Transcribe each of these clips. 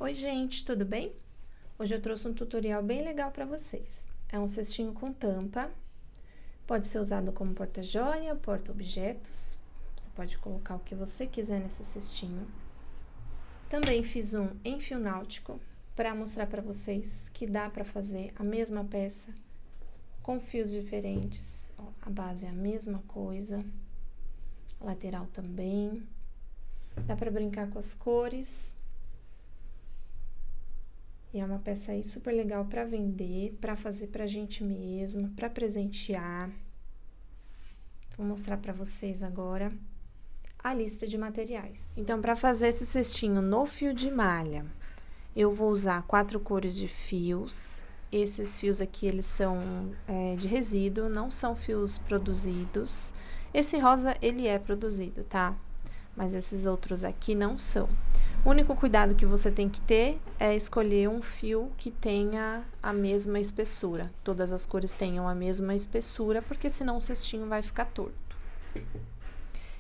Oi gente, tudo bem? Hoje eu trouxe um tutorial bem legal para vocês. É um cestinho com tampa, pode ser usado como porta-joia, porta-objetos. Você pode colocar o que você quiser nesse cestinho. Também fiz um em fio náutico para mostrar para vocês que dá para fazer a mesma peça com fios diferentes. Ó, a base é a mesma coisa, a lateral também. Dá para brincar com as cores. E é uma peça aí super legal para vender, para fazer pra gente mesma, para presentear. Vou mostrar para vocês agora a lista de materiais. Então, para fazer esse cestinho no fio de malha, eu vou usar 4 cores de fios. Esses fios aqui, eles são de resíduo, não são fios produzidos. Esse rosa, ele é produzido, tá? Mas esses outros aqui não são. O único cuidado que você tem que ter é escolher um fio que tenha a mesma espessura. Todas as cores tenham a mesma espessura, porque senão o cestinho vai ficar torto.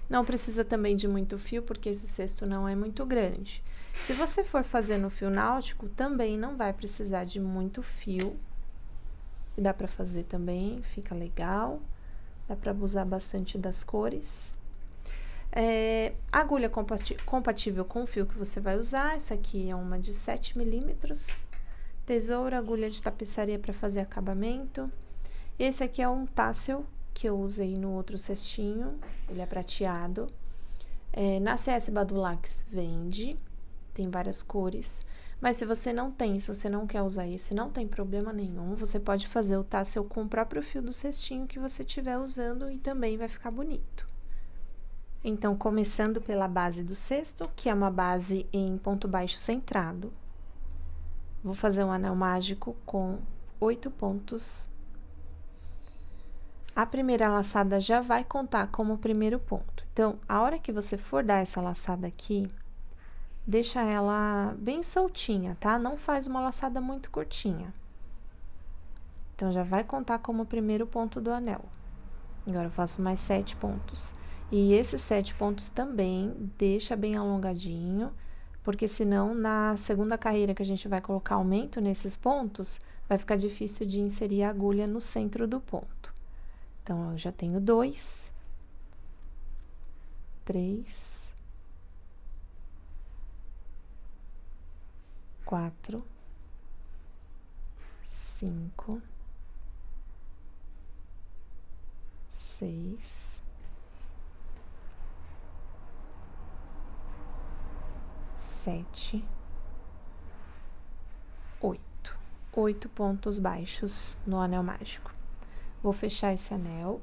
Não precisa também de muito fio, porque esse cesto não é muito grande. Se você for fazer no fio náutico, também não vai precisar de muito fio. E dá pra fazer também, fica legal. Dá pra usar bastante das cores. Agulha compatível com o fio que você vai usar. Essa aqui é uma de 7 milímetros. Tesoura, agulha de tapeçaria para fazer acabamento. Esse aqui é um tassel que eu usei no outro cestinho. Ele é prateado. Na CS Badulax vende. Tem várias cores. Mas se você não tem, se você não quer usar esse, não tem problema nenhum. Você pode fazer o tassel com o próprio fio do cestinho que você estiver usando e também vai ficar bonito. Então, começando pela base do cesto, que é uma base em ponto baixo centrado. Vou fazer um anel mágico com 8 pontos. A primeira laçada já vai contar como o primeiro ponto. Então, a hora que você for dar essa laçada aqui, deixa ela bem soltinha, tá? Não faz uma laçada muito curtinha. Então, já vai contar como o primeiro ponto do anel. Agora, eu faço mais 7 pontos. E esses 7 pontos também deixa bem alongadinho, porque senão na segunda carreira que a gente vai colocar aumento nesses pontos, vai ficar difícil de inserir a agulha no centro do ponto. Então, eu já tenho 2, 3, 4, 5, 6, 7, 8. 8 pontos baixos no anel mágico. Vou fechar esse anel.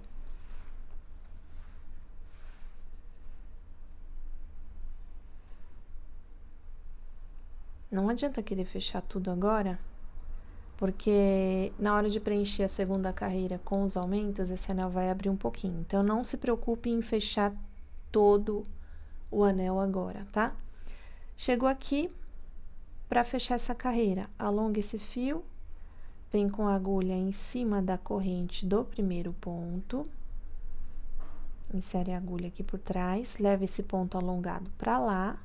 Não adianta querer fechar tudo agora, porque na hora de preencher a segunda carreira com os aumentos, esse anel vai abrir um pouquinho. Então, não se preocupe em fechar todo o anel agora, tá? Chegou aqui, para fechar essa carreira, alonga esse fio, vem com a agulha em cima da corrente do primeiro ponto, insere a agulha aqui por trás, leva esse ponto alongado para lá,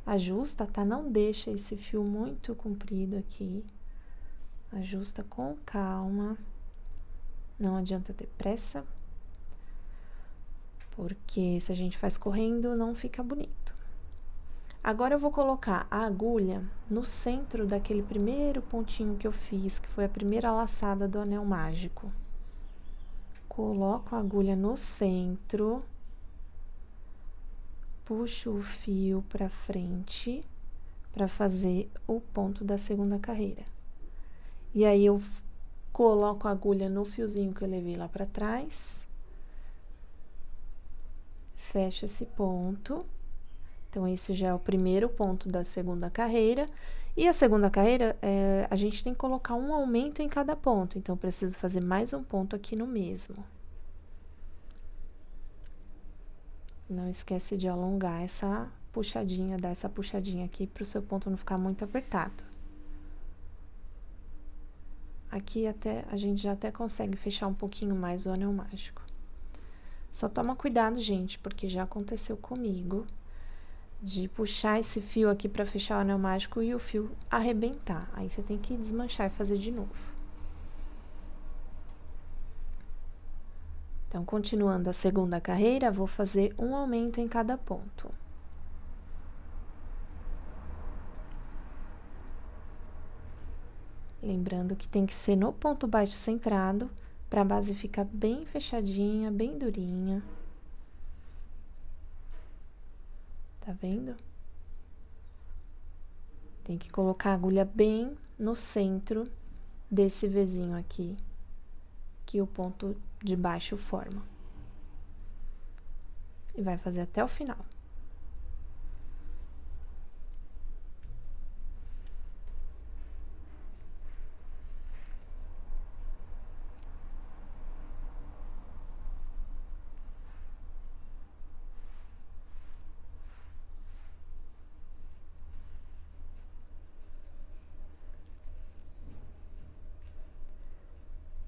ajusta, tá? Não deixa esse fio muito comprido aqui, ajusta com calma, não adianta ter pressa, porque se a gente faz correndo, não fica bonito. Agora, eu vou colocar a agulha no centro daquele primeiro pontinho que eu fiz, que foi a primeira laçada do anel mágico. Coloco a agulha no centro, puxo o fio pra frente, pra fazer o ponto da segunda carreira. E aí, eu coloco a agulha no fiozinho que eu levei lá pra trás, fecho esse ponto. Então, esse já é o primeiro ponto da segunda carreira. E a segunda carreira, a gente tem que colocar um aumento em cada ponto. Então, eu preciso fazer mais um ponto aqui no mesmo. Não esquece de alongar essa puxadinha, dar essa puxadinha aqui para o seu ponto não ficar muito apertado. Aqui a gente já até consegue fechar um pouquinho mais o anel mágico. Só toma cuidado, gente, porque já aconteceu comigo de puxar esse fio aqui para fechar o anel mágico e o fio arrebentar. Aí você tem que desmanchar e fazer de novo. Então, continuando a segunda carreira, vou fazer um aumento em cada ponto. Lembrando que tem que ser no ponto baixo centrado, para a base ficar bem fechadinha, bem durinha. Tá vendo? Tem que colocar a agulha bem no centro desse Vzinho aqui, que o ponto de baixo forma. E vai fazer até o final.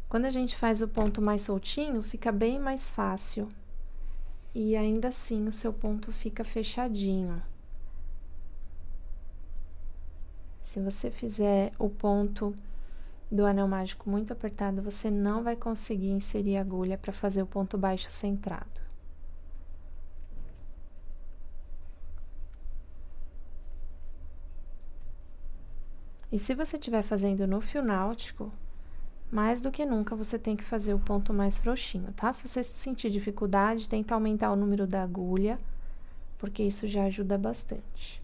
Quando a gente faz o ponto mais soltinho, fica bem mais fácil. E ainda assim, o seu ponto fica fechadinho. Se você fizer o ponto do anel mágico muito apertado, você não vai conseguir inserir a agulha para fazer o ponto baixo centrado. E se você estiver fazendo no fio náutico, mais do que nunca você tem que fazer o ponto mais frouxinho, tá? Se você sentir dificuldade, tenta aumentar o número da agulha, porque isso já ajuda bastante.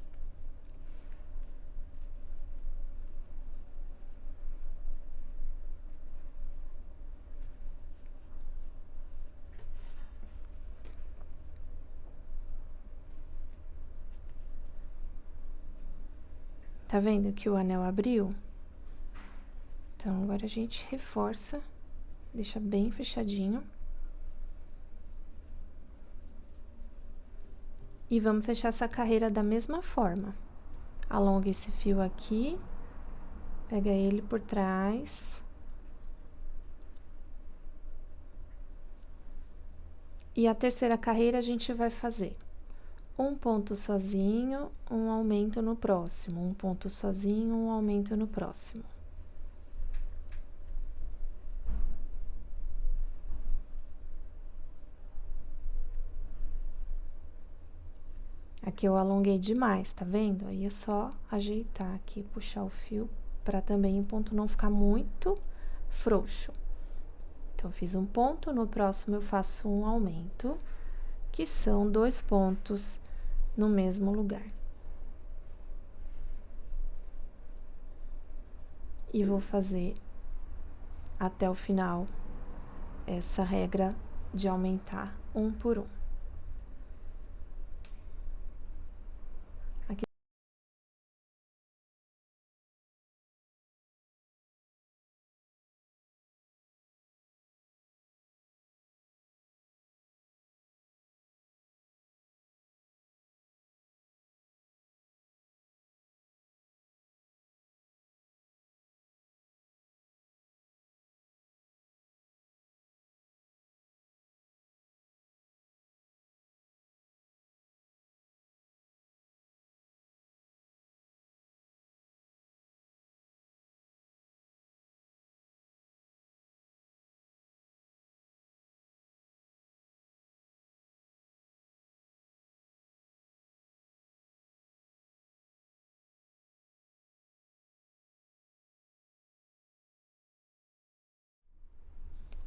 Tá vendo que o anel abriu? Então, agora a gente reforça, deixa bem fechadinho. E vamos fechar essa carreira da mesma forma. Alonga esse fio aqui, pega ele por trás. E a terceira carreira a gente vai fazer um ponto sozinho, um aumento no próximo, um ponto sozinho, um aumento no próximo. Aqui eu alonguei demais, tá vendo? Aí é só ajeitar aqui, puxar o fio, para também o ponto não ficar muito frouxo. Então, fiz um ponto, no próximo eu faço um aumento, que são 2 pontos no mesmo lugar. E vou fazer até o final essa regra de aumentar um por um. Aqui.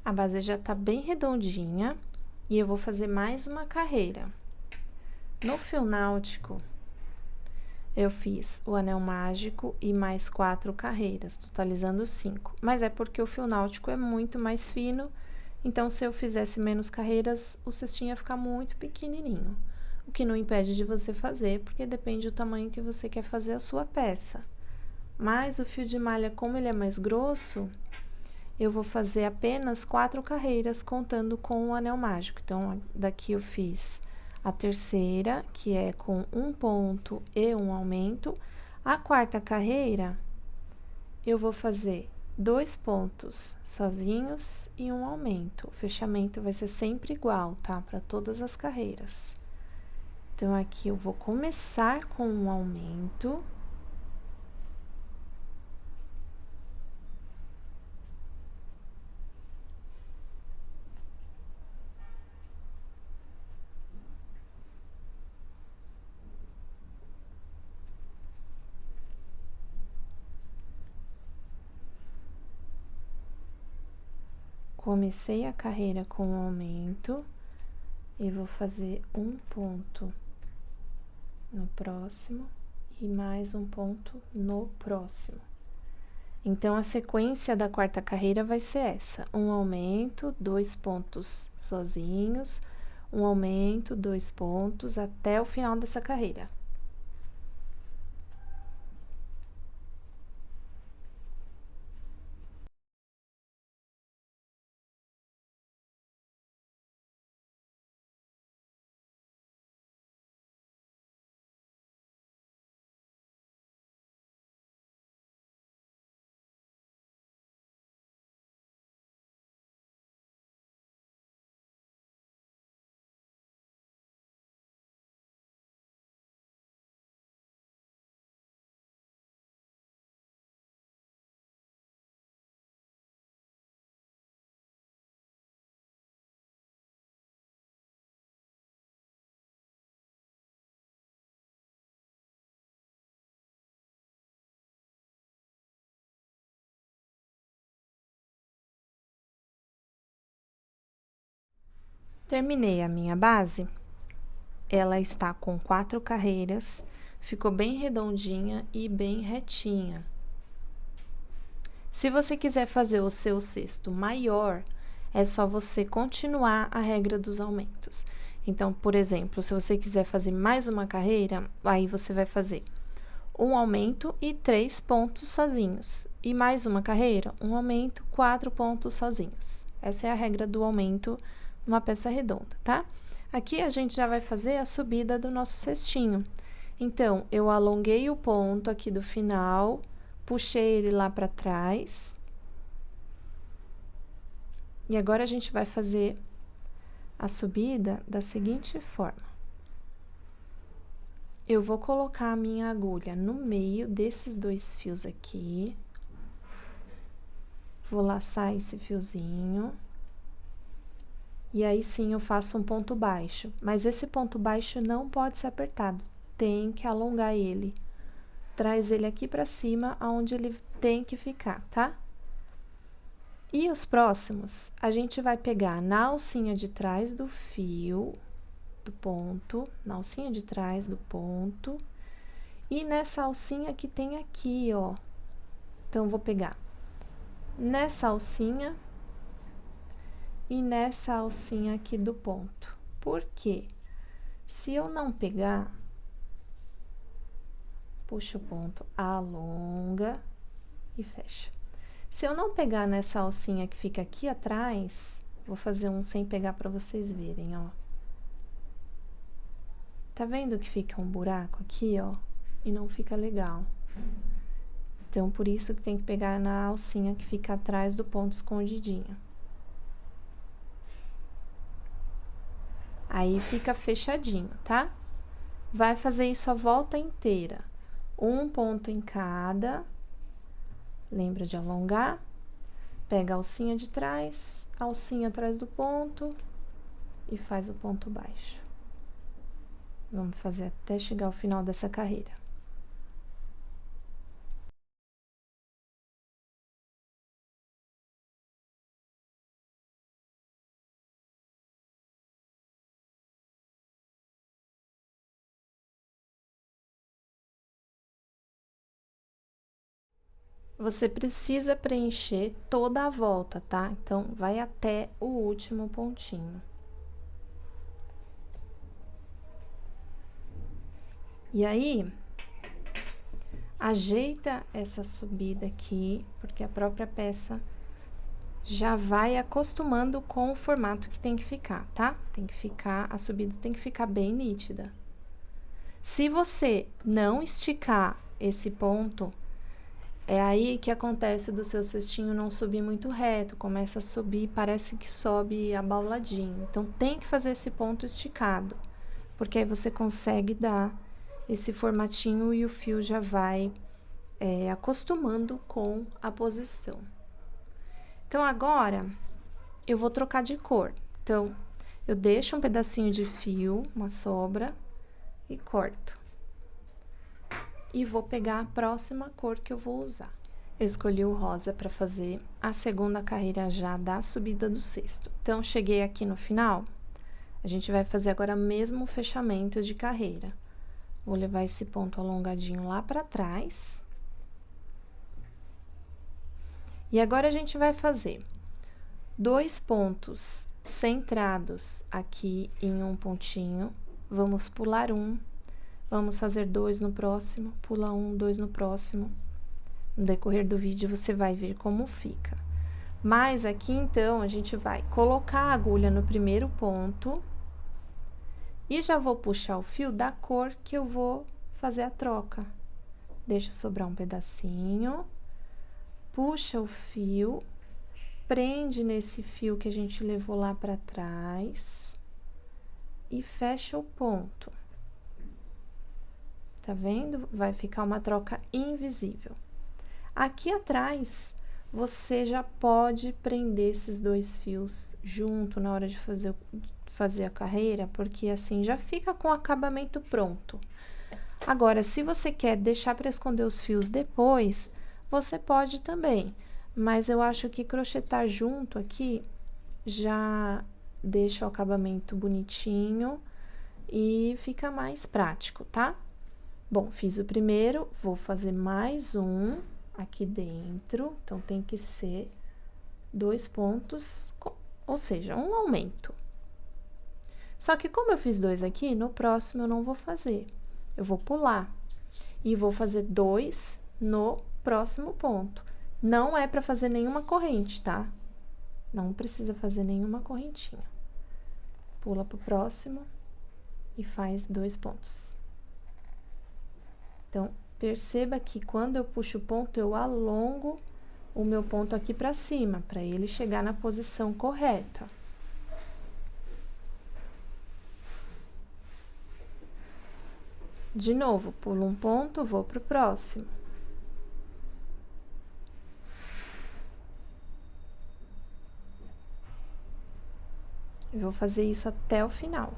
A base já tá bem redondinha e eu vou fazer mais uma carreira. No fio náutico, eu fiz o anel mágico e mais 4 carreiras, totalizando 5. Mas é porque o fio náutico é muito mais fino, então se eu fizesse menos carreiras, o cestinho ia ficar muito pequenininho. O que não impede de você fazer, porque depende do tamanho que você quer fazer a sua peça. Mas o fio de malha, como ele é mais grosso, eu vou fazer apenas 4 carreiras, contando com o anel mágico. Então, daqui eu fiz a terceira, que é com um ponto e um aumento. A quarta carreira, eu vou fazer 2 pontos sozinhos e um aumento. O fechamento vai ser sempre igual, tá? Para todas as carreiras. Então, aqui eu vou começar com um aumento. Comecei a carreira com um aumento e vou fazer um ponto no próximo e mais um ponto no próximo. Então, a sequência da quarta carreira vai ser essa: um aumento, 2 pontos sozinhos, um aumento, 2 pontos, até o final dessa carreira. Terminei a minha base, ela está com 4 carreiras, ficou bem redondinha e bem retinha. Se você quiser fazer o seu cesto maior, é só você continuar a regra dos aumentos. Então, por exemplo, se você quiser fazer mais uma carreira, aí você vai fazer um aumento e 3 pontos sozinhos. E mais uma carreira, um aumento, 4 pontos sozinhos. Essa é a regra do aumento numa peça redonda, tá? Aqui a gente já vai fazer a subida do nosso cestinho. Então, eu alonguei o ponto aqui do final, puxei ele lá para trás. E agora, a gente vai fazer a subida da seguinte forma. Eu vou colocar a minha agulha no meio desses 2 fios aqui. Vou laçar esse fiozinho. E aí, sim, eu faço um ponto baixo. Mas esse ponto baixo não pode ser apertado. Tem que alongar ele. Traz ele aqui pra cima, aonde ele tem que ficar, tá? E os próximos, a gente vai pegar na alcinha de trás do fio, do ponto, na alcinha de trás do ponto, e nessa alcinha que tem aqui, ó. Então, vou pegar nessa alcinha e nessa alcinha aqui do ponto. Por quê? Se eu não pegar, puxa o ponto, alonga e fecha. Se eu não pegar nessa alcinha que fica aqui atrás, vou fazer um sem pegar para vocês verem, ó. Tá vendo que fica um buraco aqui, ó? E não fica legal. Então, por isso que tem que pegar na alcinha que fica atrás do ponto escondidinho. Aí, fica fechadinho, tá? Vai fazer isso a volta inteira. Um ponto em cada. Lembra de alongar. Pega a alcinha de trás, alcinha atrás do ponto e faz o ponto baixo. Vamos fazer até chegar ao final dessa carreira. Você precisa preencher toda a volta, tá? Então, vai até o último pontinho. E aí, ajeita essa subida aqui, porque a própria peça já vai acostumando com o formato que tem que ficar, tá? Tem que ficar, a subida tem que ficar bem nítida. Se você não esticar esse ponto, é aí que acontece do seu cestinho não subir muito reto, começa a subir, parece que sobe abauladinho. Então, tem que fazer esse ponto esticado, porque aí você consegue dar esse formatinho e o fio já vai acostumando com a posição. Então, agora, eu vou trocar de cor. Então, eu deixo um pedacinho de fio, uma sobra, e corto. E vou pegar a próxima cor que eu vou usar. Eu escolhi o rosa para fazer a segunda carreira já da subida do cesto. Então, cheguei aqui no final, a gente vai fazer agora o mesmo fechamento de carreira. Vou levar esse ponto alongadinho lá para trás. E agora, a gente vai fazer 2 pontos centrados aqui em um pontinho. Vamos pular um, vamos fazer 2 no próximo, pula 1, 2 no próximo. No decorrer do vídeo, você vai ver como fica. Mas aqui, então, a gente vai colocar a agulha no primeiro ponto e já vou puxar o fio da cor que eu vou fazer a troca. Deixa sobrar um pedacinho, puxa o fio, prende nesse fio que a gente levou lá para trás e fecha o ponto. Tá vendo? Vai ficar uma troca invisível. Aqui atrás, você já pode prender esses 2 fios junto na hora de fazer a carreira, porque assim já fica com o acabamento pronto. Agora, se você quer deixar para esconder os fios depois, você pode também, mas eu acho que crochetar junto aqui já deixa o acabamento bonitinho e fica mais prático, tá? Bom, fiz o primeiro, vou fazer mais um aqui dentro, então tem que ser 2 pontos, ou seja, um aumento. Só que como eu fiz 2 aqui, no próximo eu não vou fazer, eu vou pular e vou fazer 2 no próximo ponto. Não é para fazer nenhuma corrente, tá? Não precisa fazer nenhuma correntinha. Pula pro próximo e faz 2 pontos. Então, perceba que quando eu puxo o ponto, eu alongo o meu ponto aqui pra cima, para ele chegar na posição correta. De novo, pulo um ponto, vou pro próximo. Eu vou fazer isso até o final.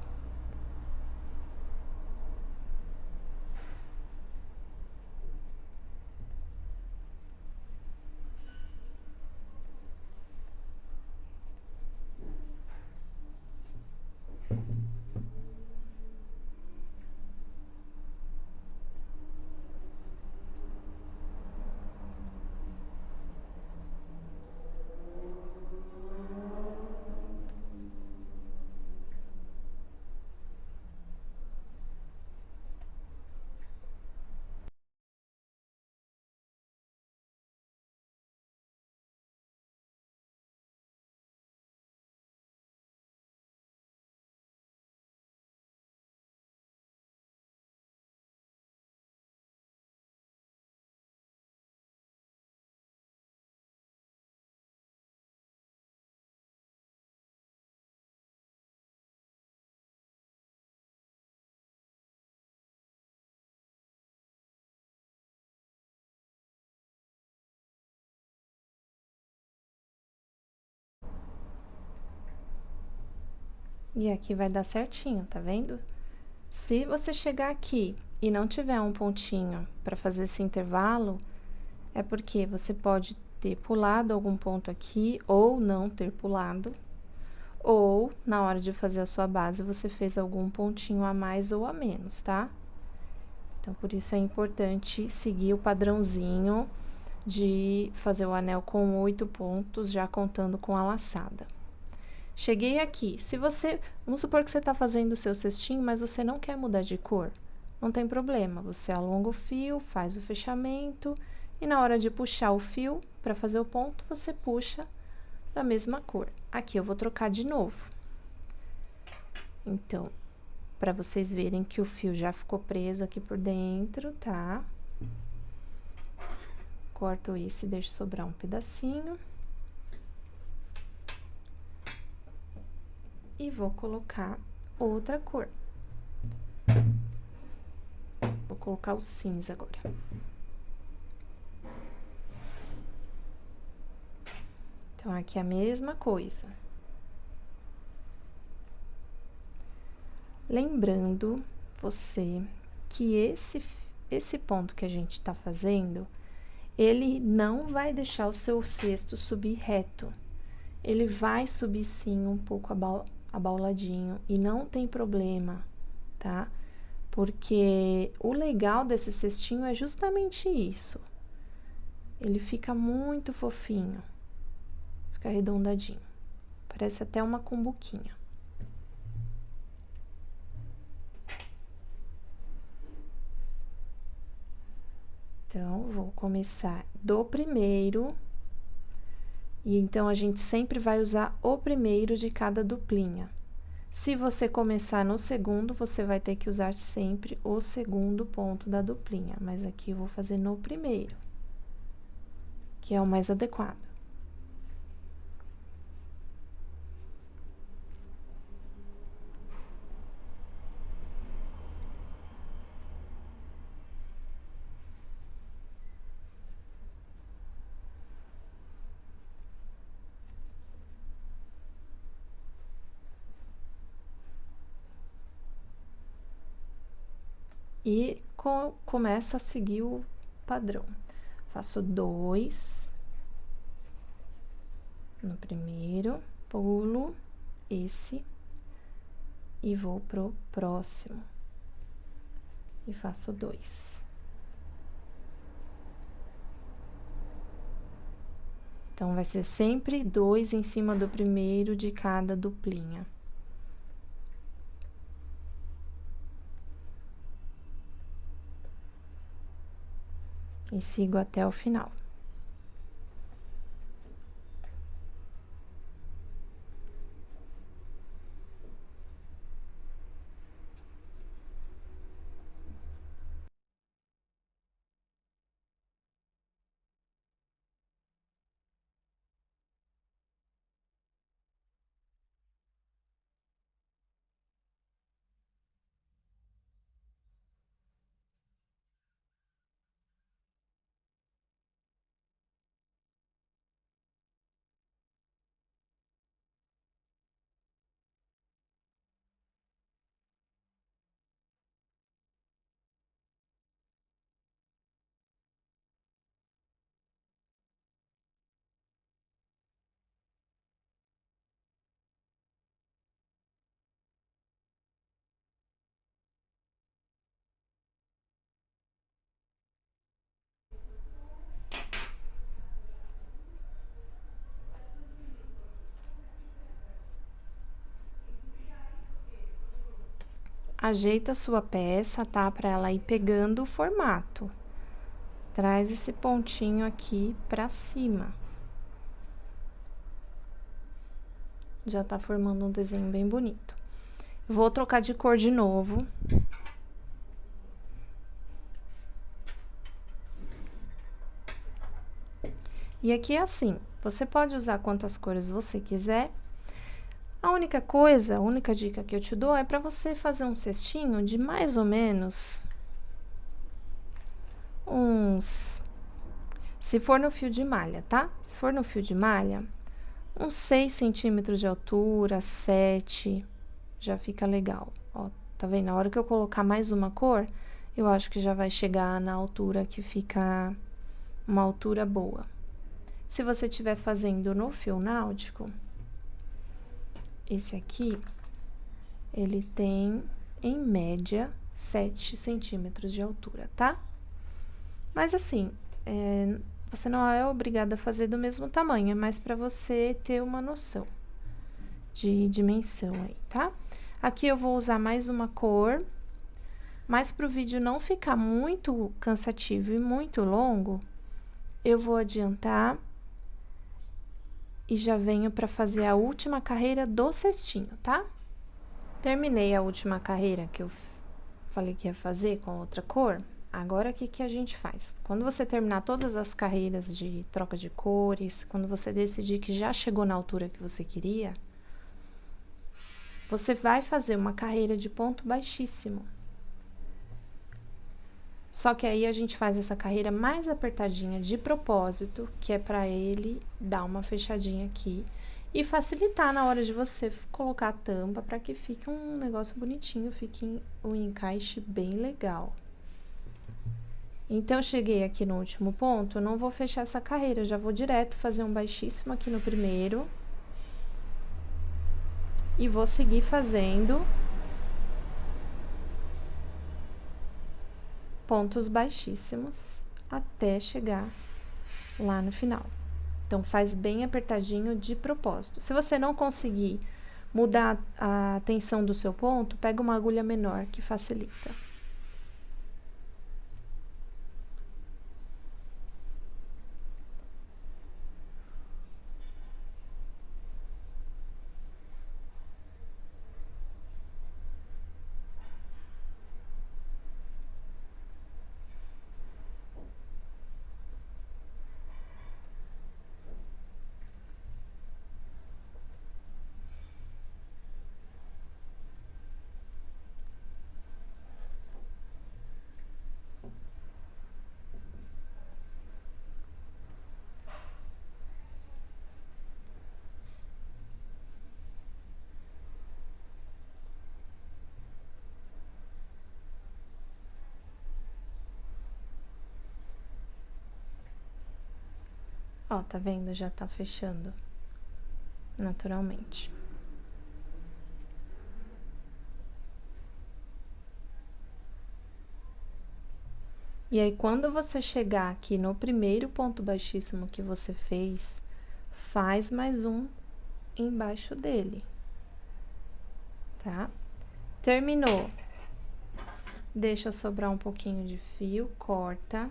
E aqui vai dar certinho, tá vendo? Se você chegar aqui e não tiver um pontinho para fazer esse intervalo, é porque você pode ter pulado algum ponto aqui ou não ter pulado, ou na hora de fazer a sua base você fez algum pontinho a mais ou a menos, tá? Então, por isso é importante seguir o padrãozinho de fazer o anel com 8 pontos, já contando com a laçada. Cheguei aqui, se você, vamos supor que você tá fazendo o seu cestinho, mas você não quer mudar de cor, não tem problema, você alonga o fio, faz o fechamento, e na hora de puxar o fio, para fazer o ponto, você puxa da mesma cor. Aqui eu vou trocar de novo. Então, para vocês verem que o fio já ficou preso aqui por dentro, tá? Corto esse e deixo sobrar um pedacinho. E vou colocar outra cor. Vou colocar o cinza agora. Então, aqui é a mesma coisa. Lembrando você que esse ponto que a gente tá fazendo, ele não vai deixar o seu cesto subir reto. Ele vai subir sim um pouco abauladinho e não tem problema, tá? Porque o legal desse cestinho é justamente isso. Ele fica muito fofinho. Fica arredondadinho. Parece até uma cumbuquinha. Então, vou começar do primeiro. E então, a gente sempre vai usar o primeiro de cada duplinha. Se você começar no segundo, você vai ter que usar sempre o segundo ponto da duplinha. Mas aqui eu vou fazer no primeiro, que é o mais adequado. E começo a seguir o padrão. Faço 2 no primeiro, pulo esse e vou pro próximo. E faço 2. Então, vai ser sempre 2 em cima do primeiro de cada duplinha. E sigo até o final. Ajeita a sua peça, tá? Pra ela ir pegando o formato. Traz esse pontinho aqui pra cima. Já tá formando um desenho bem bonito. Vou trocar de cor de novo. E aqui é assim, você pode usar quantas cores você quiser. A única coisa, a única dica que eu te dou é para você fazer um cestinho de mais ou menos uns... Se for no fio de malha, tá? Se for no fio de malha, uns 6 centímetros de altura, 7, já fica legal. Ó, tá vendo? Na hora que eu colocar mais uma cor, eu acho que já vai chegar na altura que fica uma altura boa. Se você estiver fazendo no fio náutico, esse aqui, ele tem, em média, 7 centímetros de altura, tá? Mas assim, você não é obrigada a fazer do mesmo tamanho, é mais pra você ter uma noção de dimensão aí, tá? Aqui eu vou usar mais uma cor, mas pro vídeo não ficar muito cansativo e muito longo, eu vou adiantar e já venho para fazer a última carreira do cestinho, tá? Terminei a última carreira que eu falei que ia fazer com outra cor. Agora, o que que a gente faz? Quando você terminar todas as carreiras de troca de cores, quando você decidir que já chegou na altura que você queria, você vai fazer uma carreira de ponto baixíssimo. Só que aí a gente faz essa carreira mais apertadinha de propósito, que é para ele dar uma fechadinha aqui e facilitar na hora de você colocar a tampa para que fique um negócio bonitinho, fique um encaixe bem legal. Então, eu cheguei aqui no último ponto, eu não vou fechar essa carreira, eu já vou direto fazer um baixíssimo aqui no primeiro. E vou seguir fazendo pontos baixíssimos até chegar lá no final. Então, faz bem apertadinho de propósito. Se você não conseguir mudar a tensão do seu ponto, pega uma agulha menor que facilita. Ó, tá vendo? Já tá fechando naturalmente. E aí, quando você chegar aqui no primeiro ponto baixíssimo que você fez, faz mais um embaixo dele, tá? Terminou. Deixa sobrar um pouquinho de fio, corta.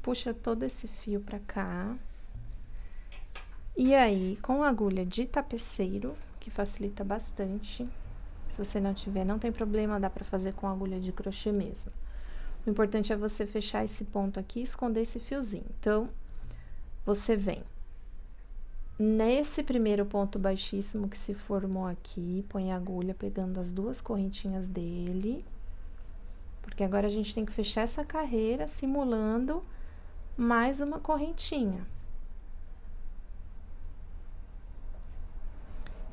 Puxa todo esse fio pra cá. E aí, com a agulha de tapeceiro, que facilita bastante. Se você não tiver, não tem problema, dá pra fazer com agulha de crochê mesmo. O importante é você fechar esse ponto aqui e esconder esse fiozinho. Então, você vem nesse primeiro ponto baixíssimo que se formou aqui, põe a agulha pegando as duas correntinhas dele, porque agora a gente tem que fechar essa carreira simulando mais uma correntinha.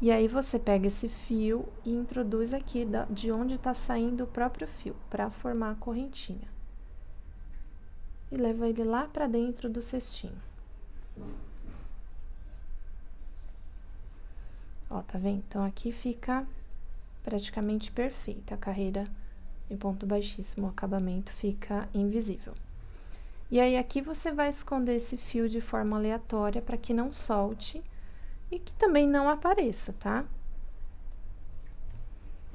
E aí, você pega esse fio e introduz aqui de onde tá saindo o próprio fio, para formar a correntinha. E leva ele lá pra dentro do cestinho. Ó, tá vendo? Então, aqui fica praticamente perfeita a carreira em ponto baixíssimo, o acabamento fica invisível. E aí, aqui você vai esconder esse fio de forma aleatória para que não solte e que também não apareça, tá?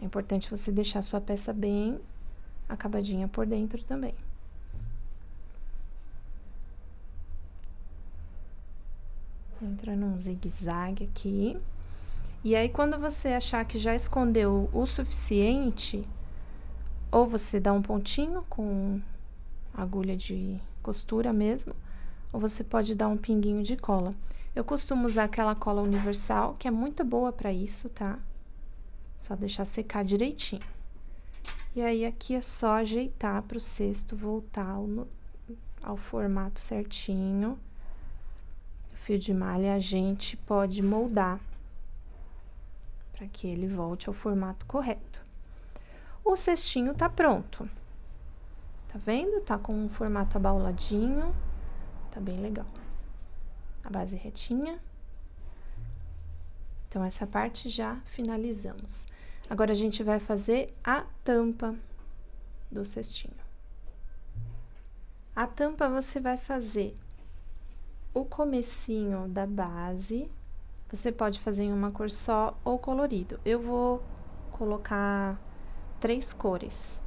É importante você deixar sua peça bem acabadinha por dentro também. Entra num zigue-zague aqui. E aí, quando você achar que já escondeu o suficiente, ou você dá um pontinho com agulha de costura mesmo, ou você pode dar um pinguinho de cola. Eu costumo usar aquela cola universal, que é muito boa pra isso, tá? Só deixar secar direitinho. E aí, aqui é só ajeitar pro cesto voltar ao formato certinho. O fio de malha a gente pode moldar para que ele volte ao formato correto. O cestinho tá pronto. Tá vendo? Tá com um formato abauladinho. Tá bem legal. A base retinha. Então, essa parte já finalizamos. Agora, a gente vai fazer a tampa do cestinho. A tampa, você vai fazer o comecinho da base. Você pode fazer em uma cor só ou colorido. Eu vou colocar 3 cores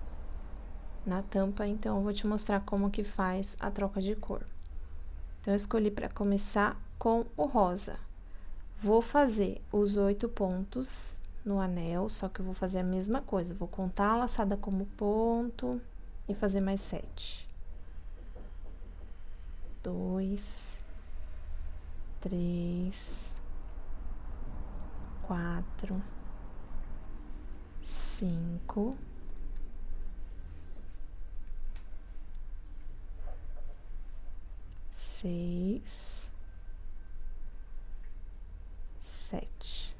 na tampa, então eu vou te mostrar como que faz a troca de cor. Então, eu escolhi para começar com o rosa. Vou fazer os 8 pontos no anel, só que eu vou fazer a mesma coisa. Vou contar a laçada como ponto e fazer mais 7. 2, 3, 4, 5, 6, 7.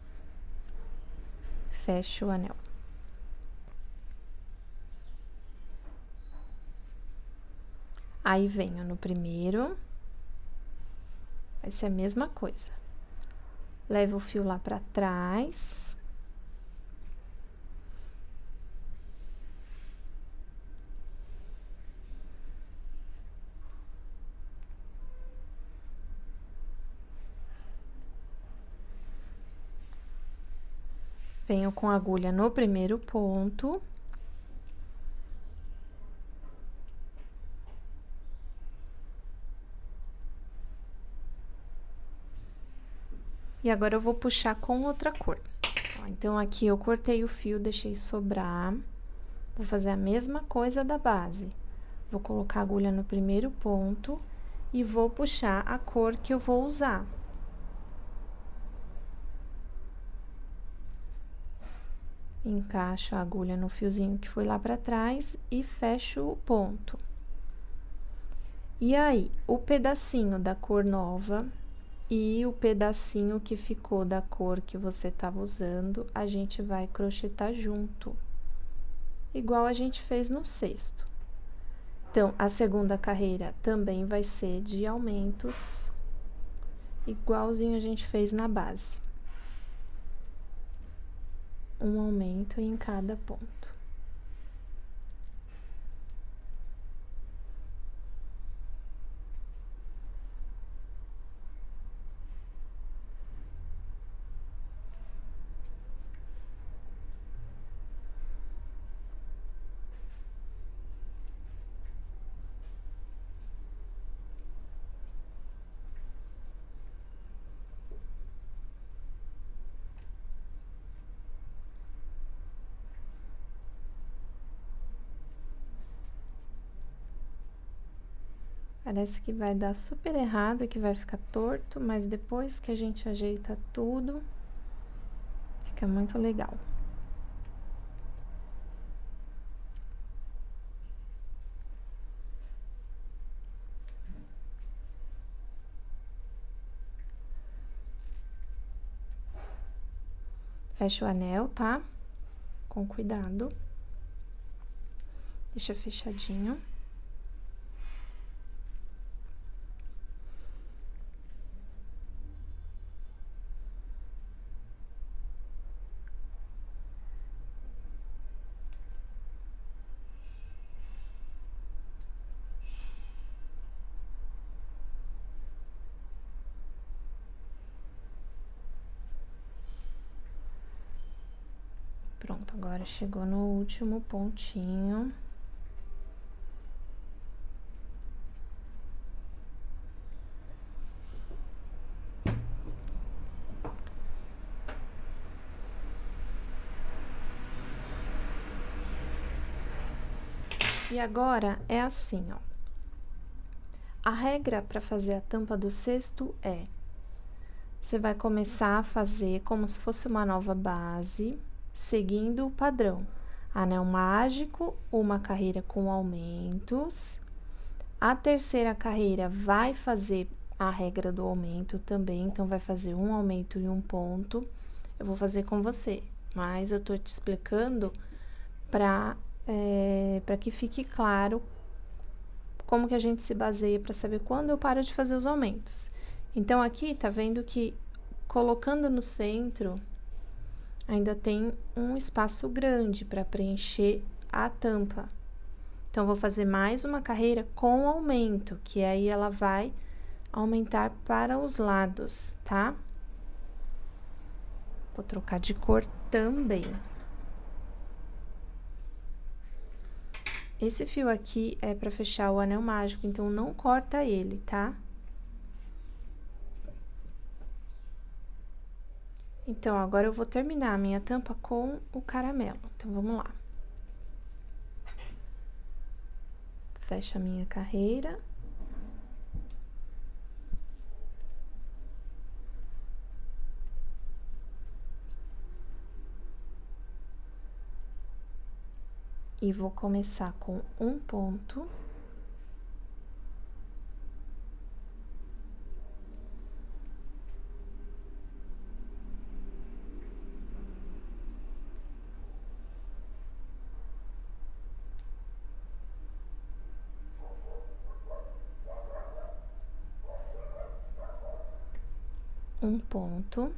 Fecho o anel. Aí, venho no primeiro, vai ser a mesma coisa. Levo o fio lá pra trás. Venho com a agulha no primeiro ponto. E agora, eu vou puxar com outra cor. Ó, então, aqui eu cortei o fio, deixei sobrar. Vou fazer a mesma coisa da base. Vou colocar a agulha no primeiro ponto e vou puxar a cor que eu vou usar. Encaixo a agulha no fiozinho que foi lá pra trás e fecho o ponto. E aí, o pedacinho da cor nova e o pedacinho que ficou da cor que você tava usando, a gente vai crochetar junto, igual a gente fez no sexto. Então, a segunda carreira também vai ser de aumentos, igualzinho a gente fez na base. Um aumento em cada ponto. Parece que vai dar super errado, que vai ficar torto, mas depois que a gente ajeita tudo, fica muito legal. Fecha o anel, tá? Com cuidado. Deixa fechadinho. Pronto, agora chegou no último pontinho. E agora, é assim, ó. A regra para fazer a tampa do cesto é: você vai começar a fazer como se fosse uma nova base, seguindo o padrão. Anel mágico, uma carreira com aumentos. A terceira carreira vai fazer a regra do aumento também, então, vai fazer um aumento e um ponto. Eu vou fazer com você, mas eu tô te explicando para que fique claro como que a gente se baseia para saber quando eu paro de fazer os aumentos. Então, aqui, tá vendo que colocando no centro, ainda tem um espaço grande para preencher a tampa. Então, vou fazer mais uma carreira com aumento, que aí ela vai aumentar para os lados, tá? Vou trocar de cor também. Esse fio aqui é para fechar o anel mágico, então não corta ele, tá? Então, agora eu vou terminar a minha tampa com o caramelo. Então, vamos lá. Fecho a minha carreira. e vou começar com um ponto. Um ponto.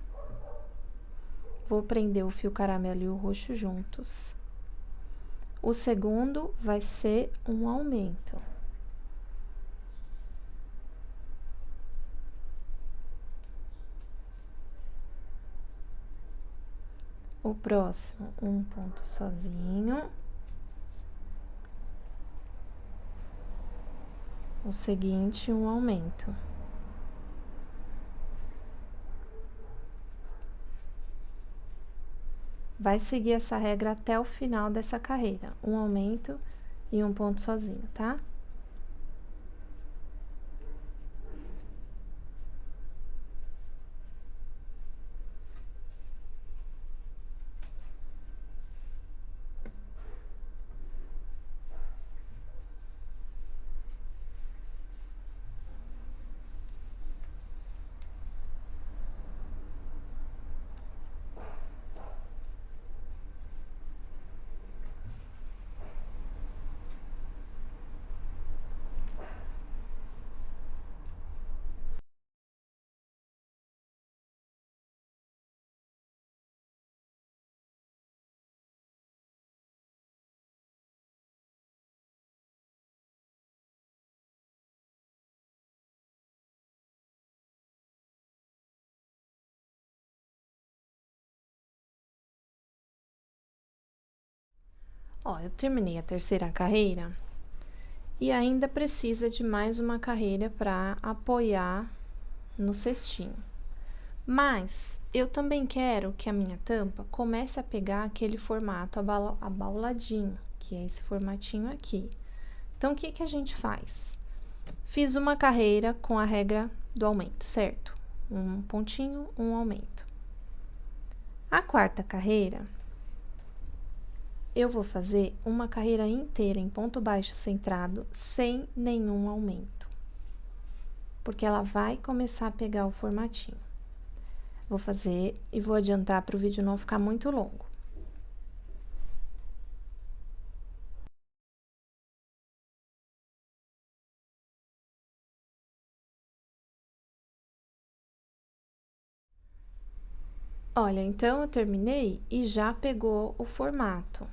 Vou prender o fio caramelo e o roxo juntos. O segundo vai ser um aumento. O próximo, um ponto sozinho. O seguinte, um aumento. Vai seguir essa regra até o final dessa carreira. Um aumento e um ponto sozinho, tá? Ó, eu terminei a terceira carreira e ainda precisa de mais uma carreira para apoiar no cestinho. Mas eu também quero que a minha tampa comece a pegar aquele formato abauladinho, que é esse formatinho aqui. Então, o que que a gente faz? Fiz uma carreira com a regra do aumento, certo? Um pontinho, um aumento. A quarta carreira, eu vou fazer uma carreira inteira em ponto baixo centrado, sem nenhum aumento. Porque ela vai começar a pegar o formatinho. Vou fazer e vou adiantar para o vídeo não ficar muito longo. Olha, então eu terminei e já pegou o formato.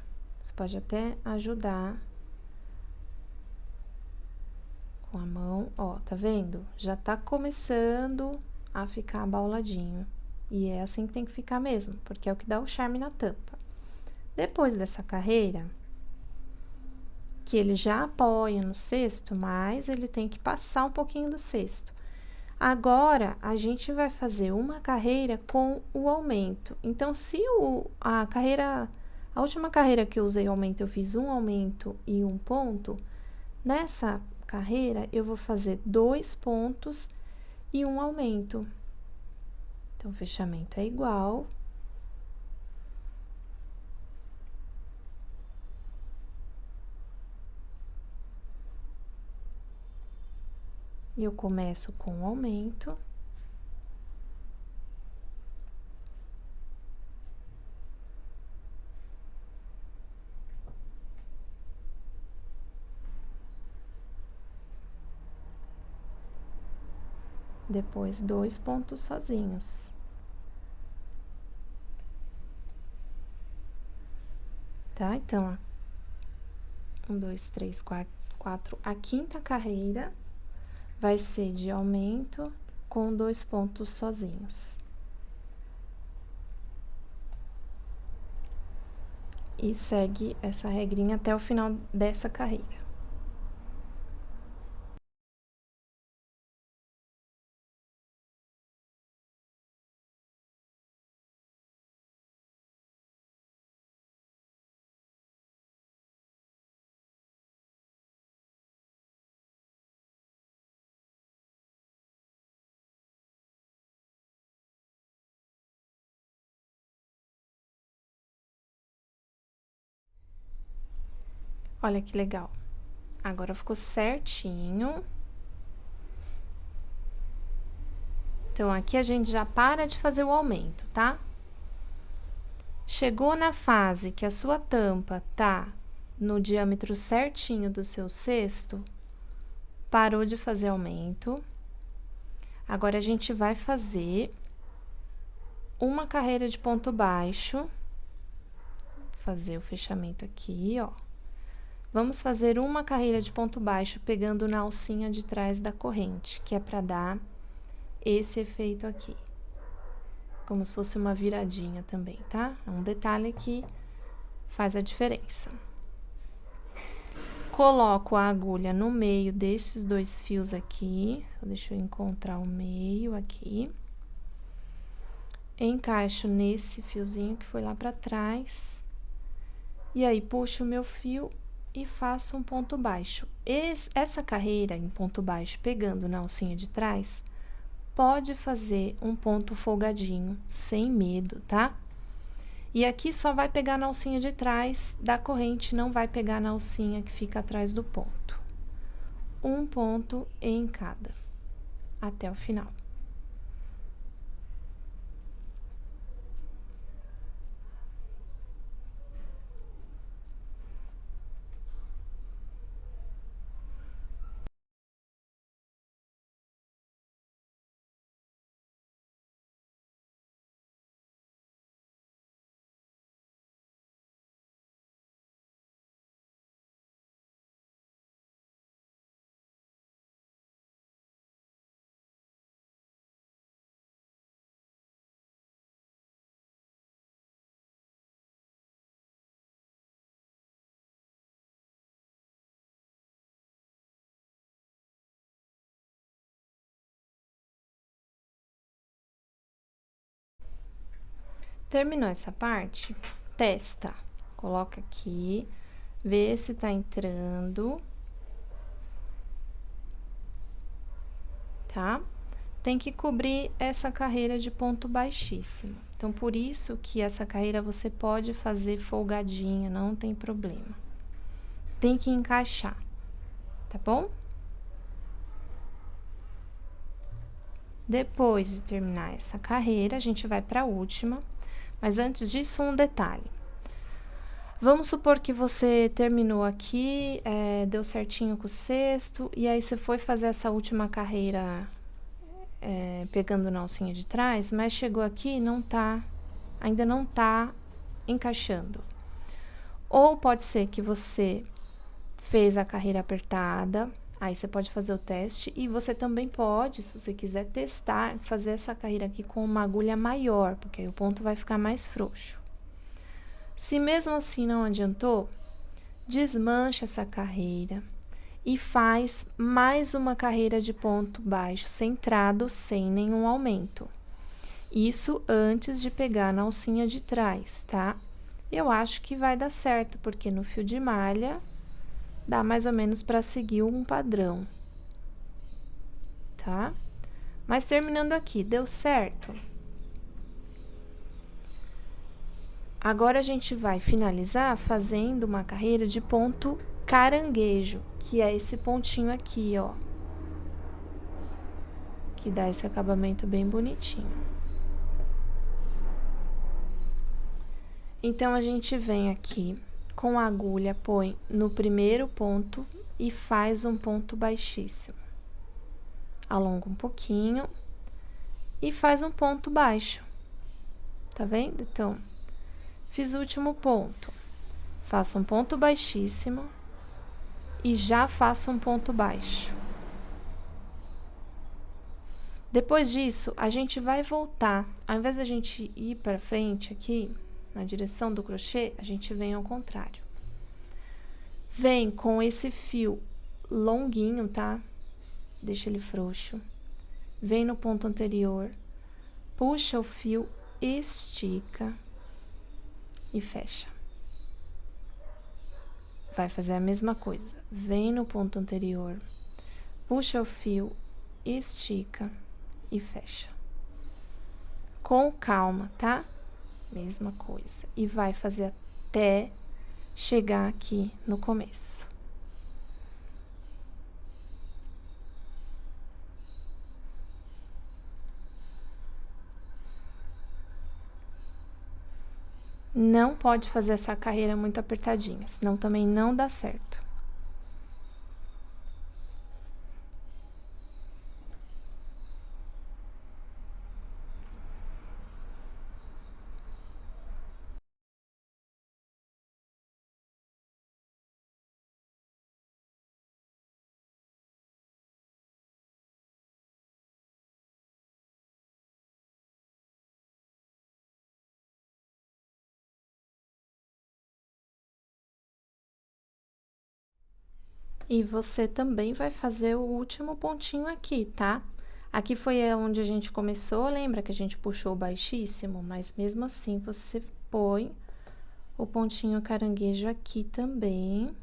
Você pode até ajudar com a mão, ó, tá vendo? Já tá começando a ficar abauladinho. E é assim que tem que ficar mesmo, porque é o que dá o charme na tampa. Depois dessa carreira, que ele já apoia no cesto, mas ele tem que passar um pouquinho do cesto. Agora, a gente vai fazer uma carreira com o aumento. Então, se a última carreira que eu usei aumento, eu fiz um aumento e um ponto, nessa carreira, eu vou fazer 2 pontos e um aumento. Então, o fechamento é igual. E eu começo com o aumento. Depois, 2 pontos sozinhos. Tá? Então, ó, 1, 2, 3, 4. A quinta carreira vai ser de aumento com 2 pontos sozinhos. E segue essa regrinha até o final dessa carreira. Olha que legal. Agora ficou certinho. Então, aqui a gente já para de fazer o aumento, tá? Chegou na fase que a sua tampa tá no diâmetro certinho do seu cesto, parou de fazer aumento. Agora, a gente vai fazer uma carreira de ponto baixo, fazer o fechamento aqui, ó. Vamos fazer uma carreira de ponto baixo pegando na alcinha de trás da corrente, que é para dar esse efeito aqui. Como se fosse uma viradinha também, tá? É um detalhe que faz a diferença. Coloco a agulha no meio desses dois fios aqui. Só deixa eu encontrar o meio aqui. Encaixo nesse fiozinho que foi lá pra trás. E aí, puxo o meu fio e faço um ponto baixo. Essa carreira em ponto baixo, pegando na alcinha de trás, pode fazer um ponto folgadinho, sem medo, tá? E aqui só vai pegar na alcinha de trás da corrente, não vai pegar na alcinha que fica atrás do ponto. Um ponto em cada, até o final. Terminou essa parte? Testa. Coloca aqui, vê se tá entrando. Tá? Tem que cobrir essa carreira de ponto baixíssimo. Então, por isso que essa carreira você pode fazer folgadinha, não tem problema. Tem que encaixar, tá bom? Depois de terminar essa carreira, a gente vai para a última. Mas antes disso, um detalhe. Vamos supor que você terminou aqui, deu certinho com o cesto, e aí você foi fazer essa última carreira pegando na alcinha de trás, mas chegou aqui e ainda não tá encaixando. Ou pode ser que você fez a carreira apertada, aí você pode fazer o teste, e você também pode, se você quiser testar, fazer essa carreira aqui com uma agulha maior, porque aí o ponto vai ficar mais frouxo. Se mesmo assim não adiantou, desmancha essa carreira e faz mais uma carreira de ponto baixo centrado sem nenhum aumento. Isso antes de pegar na alcinha de trás, tá? Eu acho que vai dar certo, porque no fio de malha dá mais ou menos para seguir um padrão, tá? Mas terminando aqui, deu certo? Agora, a gente vai finalizar fazendo uma carreira de ponto caranguejo, que é esse pontinho aqui, ó. Que dá esse acabamento bem bonitinho. Então, a gente vem aqui com a agulha, põe no primeiro ponto e faz um ponto baixíssimo. Alonga um pouquinho e faz um ponto baixo. Tá vendo? Então, fiz o último ponto. Faço um ponto baixíssimo e já faço um ponto baixo. Depois disso, a gente vai voltar. Ao invés da gente ir para frente aqui, na direção do crochê, a gente vem ao contrário. Vem com esse fio longuinho, tá? Deixa ele frouxo. Vem no ponto anterior, puxa o fio, estica e fecha. Vai fazer a mesma coisa. Vem no ponto anterior, puxa o fio, estica e fecha. Com calma, tá? Mesma coisa. E vai fazer até chegar aqui no começo. Não pode fazer essa carreira muito apertadinha, senão também não dá certo. E você também vai fazer o último pontinho aqui, tá? Aqui foi onde a gente começou, lembra que a gente puxou baixíssimo? Mas mesmo assim, você põe o pontinho caranguejo aqui também.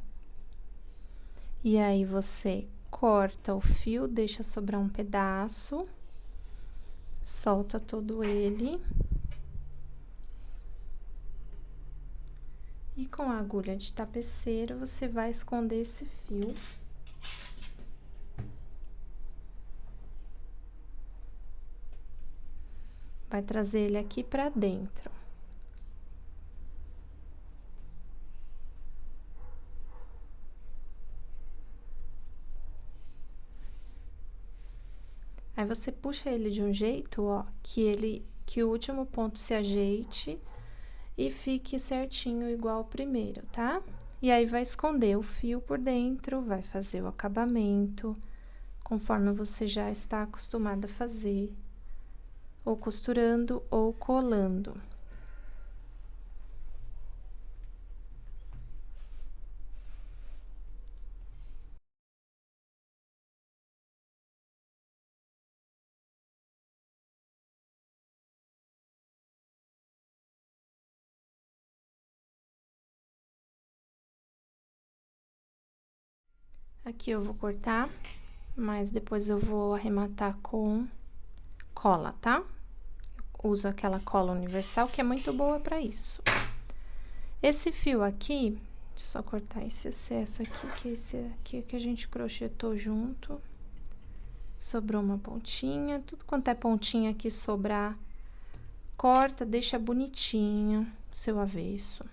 E aí, você corta o fio, deixa sobrar um pedaço, solta todo ele. E com a agulha de tapeceiro, você vai esconder esse fio. Vai trazer ele aqui pra dentro. Aí, você puxa ele de um jeito, ó, que o último ponto se ajeite e fique certinho igual o primeiro, tá? E aí, vai esconder o fio por dentro, vai fazer o acabamento, conforme você já está acostumada a fazer, ou costurando ou colando. Aqui eu vou cortar, mas depois eu vou arrematar com cola, tá? Eu uso aquela cola universal, que é muito boa pra isso. Esse fio aqui, deixa eu só cortar esse excesso aqui, que esse aqui que a gente crochetou junto. Sobrou uma pontinha, tudo quanto é pontinha que sobrar, corta, deixa bonitinho o seu avesso.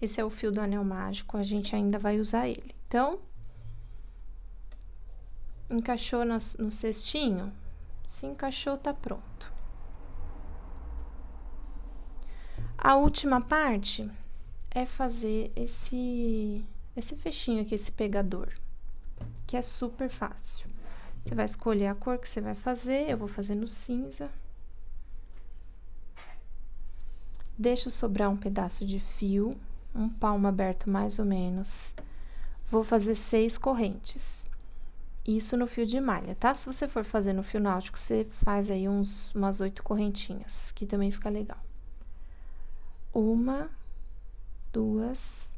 Esse é o fio do anel mágico, a gente ainda vai usar ele. Então, encaixou no cestinho? Se encaixou, tá pronto. A última parte é fazer esse fechinho aqui, esse pegador, que é super fácil. Você vai escolher a cor que você vai fazer, eu vou fazer no cinza. Deixo sobrar um pedaço de fio, um palmo aberto mais ou menos. Vou fazer 6 correntes. Isso no fio de malha, tá? Se você for fazer no fio náutico, você faz aí umas 8 correntinhas, que também fica legal. 1, 2,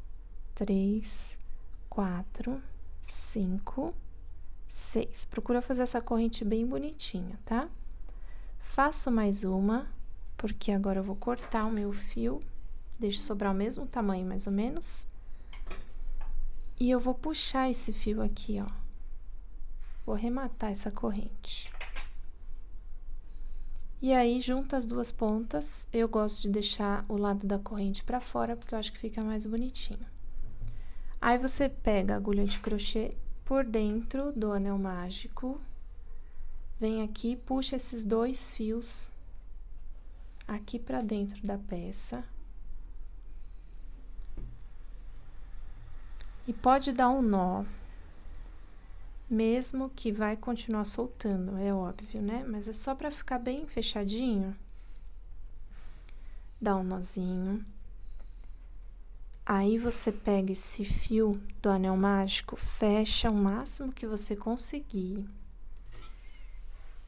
3, 4, 5, 6. Procura fazer essa corrente bem bonitinha, tá? Faço mais uma, porque agora eu vou cortar o meu fio. Deixo sobrar o mesmo tamanho, mais ou menos. E eu vou puxar esse fio aqui, ó. Vou arrematar essa corrente. E aí, junto as duas pontas, eu gosto de deixar o lado da corrente pra fora, porque eu acho que fica mais bonitinho. Aí, você pega a agulha de crochê por dentro do anel mágico, vem aqui, puxa esses 2 fios aqui pra dentro da peça. E pode dar um nó, mesmo que vai continuar soltando, é óbvio, né? Mas é só pra ficar bem fechadinho. Dá um nozinho. Aí, você pega esse fio do anel mágico, fecha o máximo que você conseguir.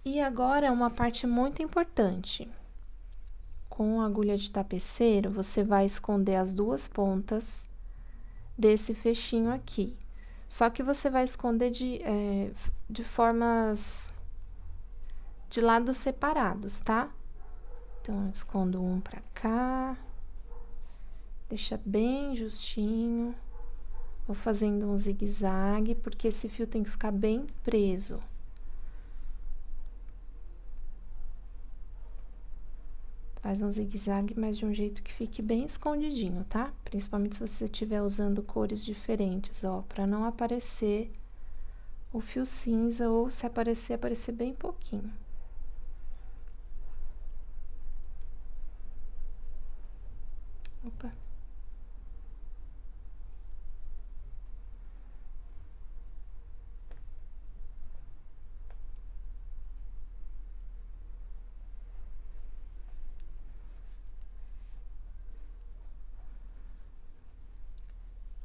E agora, uma parte muito importante. Com a agulha de tapeceiro, você vai esconder as 2 pontas desse fechinho aqui. Só que você vai esconder de formas de lados separados, tá? Então, eu escondo um pra cá Deixa bem justinho. Vou fazendo um zigue-zague, porque esse fio tem que ficar bem preso. Faz um zigue-zague, mas de um jeito que fique bem escondidinho, tá? Principalmente se você estiver usando cores diferentes, ó, pra não aparecer o fio cinza, ou se aparecer bem pouquinho. Opa.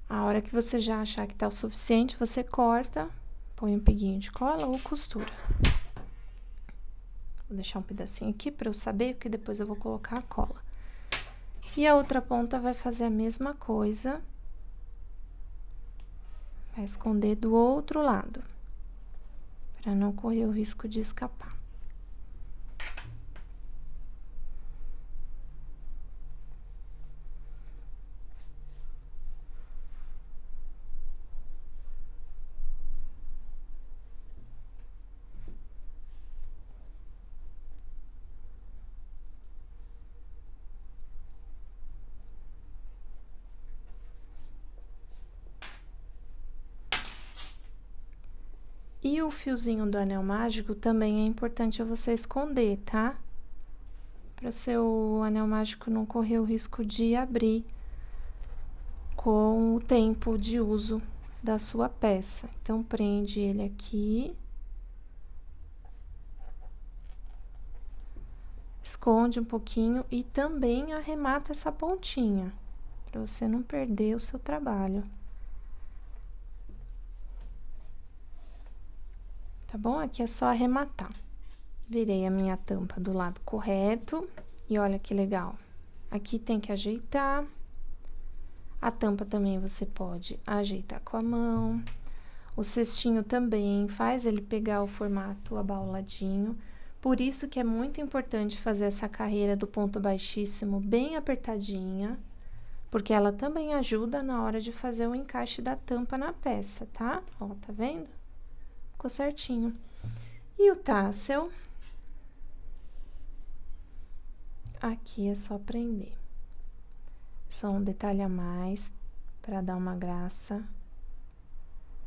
A hora que você já achar que tá o suficiente, você corta, põe um piguinho de cola ou costura. Vou deixar um pedacinho aqui pra eu saber, porque depois eu vou colocar a cola. E a outra ponta vai fazer a mesma coisa. Vai esconder do outro lado, pra não correr o risco de escapar. E o fiozinho do anel mágico também é importante você esconder, tá? Para seu anel mágico não correr o risco de abrir com o tempo de uso da sua peça. Então, prende ele aqui. Esconde um pouquinho e também arremata essa pontinha, para você não perder o seu trabalho. Tá bom? Aqui é só arrematar. Virei a minha tampa do lado correto e olha que legal. Aqui tem que ajeitar. A tampa também você pode ajeitar com a mão. O cestinho também faz ele pegar o formato abauladinho. Por isso que é muito importante fazer essa carreira do ponto baixíssimo bem apertadinha, porque ela também ajuda na hora de fazer o encaixe da tampa na peça, tá? Ó, tá vendo? Ficou certinho. E o tassel, aqui é só prender. Só um detalhe a mais para dar uma graça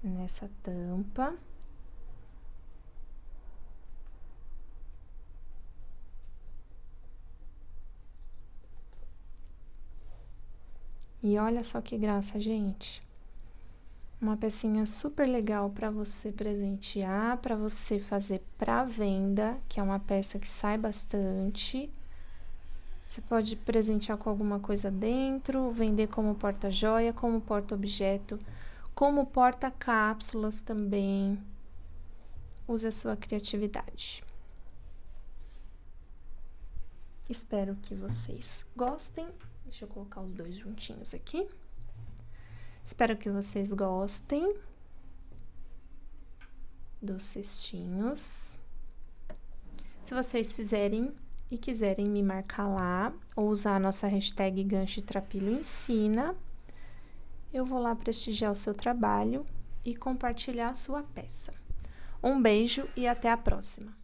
nessa tampa. E olha só que graça, gente. Uma pecinha super legal para você presentear, para você fazer para venda, que é uma peça que sai bastante. Você pode presentear com alguma coisa dentro, vender como porta-joia, como porta-objeto, como porta-cápsulas também. Use a sua criatividade. Espero que vocês gostem. Deixa eu colocar os dois juntinhos aqui. Espero que vocês gostem dos cestinhos. Se vocês fizerem e quiserem me marcar lá, ou usar a nossa hashtag Gancho e Trapilho Ensina, eu vou lá prestigiar o seu trabalho e compartilhar a sua peça. Um beijo e até a próxima!